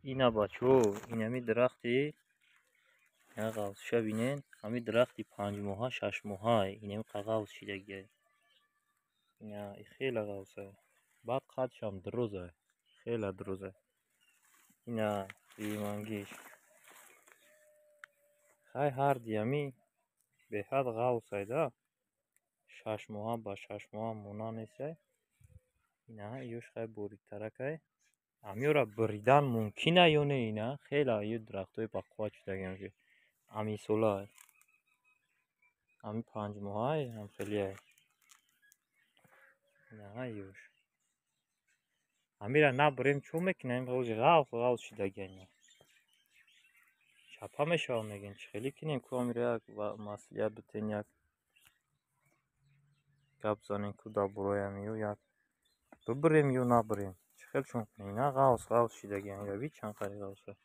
اینا بچو این همی درختی قاوس بینین همی درختی 5 ماه 6 ماه این همی قاوس شیدگی اینا خیلی قاوسه بعد قدش هم دروزه خیلی دروزه اینا ریمانگیش خیلی هر دیمی به حد قاوسه ده 6 ماه با 6 ماه مونا نیسته اینا ایوش خیلی بوری ترکه امیورا بریدن ممکنه یا نه اینا خیلی ایو درختای بقوا شدگی امی سولای امی 5 ماه هم خیلی نه ایوش امیرا نبریم چون میکنیم روزی غاوس شدگی اینا چپا میشه میگن خیلی کنیم که امیرا و مسئولیت بتین یک گپ زنین که دا برایم یو یک ببریم یا نبریم خیلی چون کنیم اینا غاوس شدگی اینا بی چند خیلی غاوسه